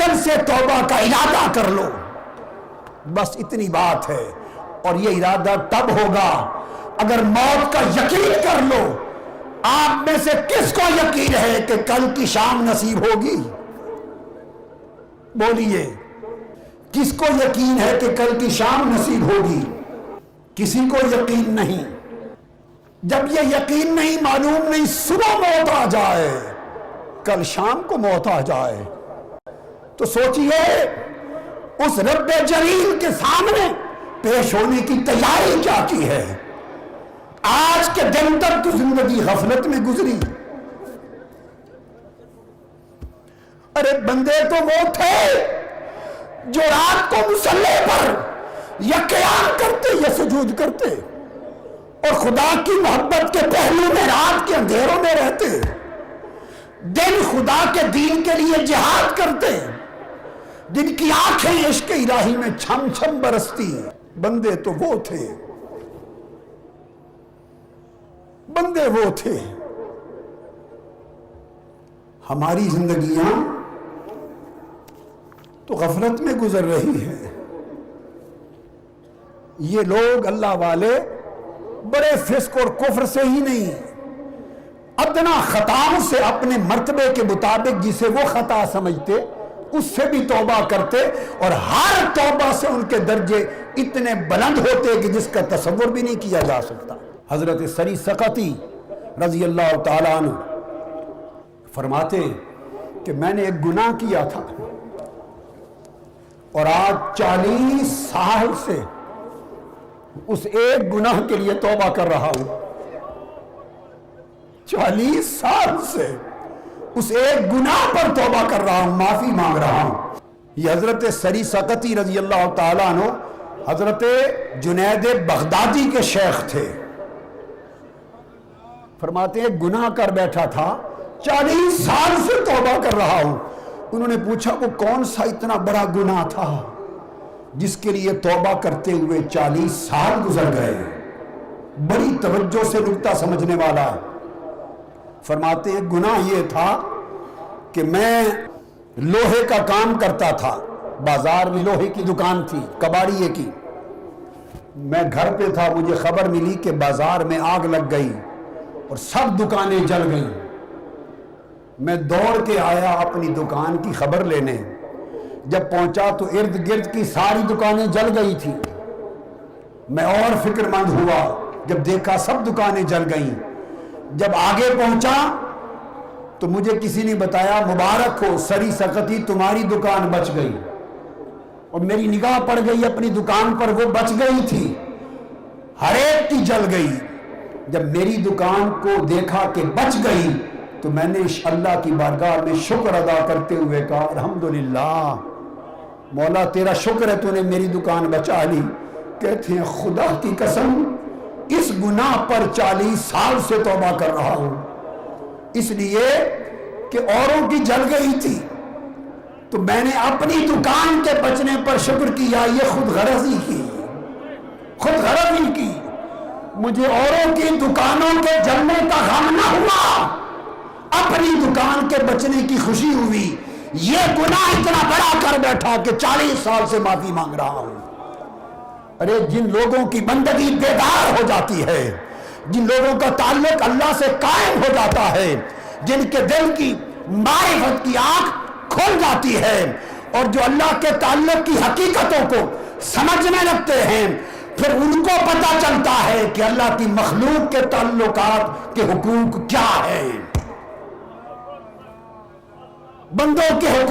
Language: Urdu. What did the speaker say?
کل سے توبہ کا ارادہ کر لو، بس اتنی بات ہے۔ اور یہ ارادہ تب ہوگا اگر موت کا یقین کر لو۔ آپ میں سے کس کو یقین ہے کہ کل کی شام نصیب ہوگی؟ بولیے، کس کو یقین ہے کہ کل کی شام نصیب ہوگی؟ کسی کو یقین نہیں۔ جب یہ یقین نہیں، معلوم نہیں، صبح موت آ جائے، کل شام کو موت آ جائے، تو سوچئے اس رب جلیل کے سامنے پیش ہونے کی تیاری کیا کی ہے؟ آج کے دن تک تو زندگی غفلت میں گزری۔ ارے بندے تو وہ تھے جو رات کو مصلی پر یا قیام کرتے یا سجود کرتے، اور خدا کی محبت کے پہلو میں رات کے اندھیروں میں رہتے، دن خدا کے دین کے لیے جہاد کرتے، جن کی آنکھیں عشق الہی میں چھم چھم برستی۔ بندے تو وہ تھے، بندے وہ تھے۔ ہماری زندگیاں تو غفلت میں گزر رہی ہیں۔ یہ لوگ اللہ والے بڑے فسق اور کفر سے ہی نہیں، ادنا خطاؤں سے اپنے مرتبے کے مطابق جسے وہ خطا سمجھتے اس سے بھی توبہ کرتے، اور ہر توبہ سے ان کے درجے اتنے بلند ہوتے کہ جس کا تصور بھی نہیں کیا جا سکتا۔ حضرت سری سقطی رضی اللہ تعالیٰ عنہ فرماتے کہ میں نے ایک گناہ کیا تھا، اور آج 40 سال سے اس ایک گناہ کے لیے توبہ کر رہا ہوں۔ 40 سال سے اس ایک گناہ پر توبہ کر رہا ہوں، معافی مانگ رہا ہوں۔ یہ حضرت سری سقطی رضی اللہ تعالیٰ عنہ حضرت جنید بغدادی کے شیخ تھے۔ فرماتے ہیں گناہ کر بیٹھا تھا، 40 سال سے توبہ کر رہا ہوں۔ انہوں نے پوچھا وہ کون سا اتنا بڑا گناہ تھا جس کے لیے توبہ کرتے ہوئے 40 سال گزر گئے؟ بڑی توجہ سے نکتہ سمجھنے والا۔ فرماتے ہیں گناہ یہ تھا کہ میں لوہے کا کام کرتا تھا، بازار میں لوہے کی دکان تھی، کباڑیے کی۔ میں گھر پہ تھا، مجھے خبر ملی کہ بازار میں آگ لگ گئی اور سب دکانیں جل گئیں۔ میں دوڑ کے آیا اپنی دکان کی خبر لینے، جب پہنچا تو ارد گرد کی ساری دکانیں جل گئی تھی۔ میں اور فکر مند ہوا جب دیکھا سب دکانیں جل گئیں۔ جب آگے پہنچا تو مجھے کسی نے بتایا مبارک ہو سری سقطی، تمہاری دکان بچ گئی۔ اور میری نگاہ پڑ گئی اپنی دکان پر، وہ بچ گئی تھی، ہر ایک کی جل گئی۔ جب میری دکان کو دیکھا کہ بچ گئی تو میں نے اللہ کی بارگاہ میں شکر ادا کرتے ہوئے کہا الحمدللہ مولا تیرا شکر ہے تو نے میری دکان بچا لی۔ کہتے ہیں خدا کی قسم اس گناہ پر 40 سال سے توبہ کر رہا ہوں، اس لیے کہ اوروں کی جل گئی تھی تو میں نے اپنی دکان کے بچنے پر شکر کیا۔ یہ خود غرضی کی، خود غرضی کی، مجھے اوروں کی دکانوں کے جلنے کا غم نہ ہوا، اپنی دکان کے بچنے کی خوشی ہوئی۔ یہ گناہ اتنا بڑا کر بیٹھا کہ 40 سال سے معافی مانگ رہا ہوں۔ ارے جن لوگوں کی بندگی بیدار ہو جاتی ہے، جن لوگوں کا تعلق اللہ سے قائم ہو جاتا ہے، جن کے دل کی معرفت کی آنکھ کھل جاتی ہے، اور جو اللہ کے تعلق کی حقیقتوں کو سمجھنے لگتے ہیں، پھر ان کو پتہ چلتا ہے کہ اللہ کی مخلوق کے تعلقات کے حقوق کیا ہیں، بندوں کے حقوق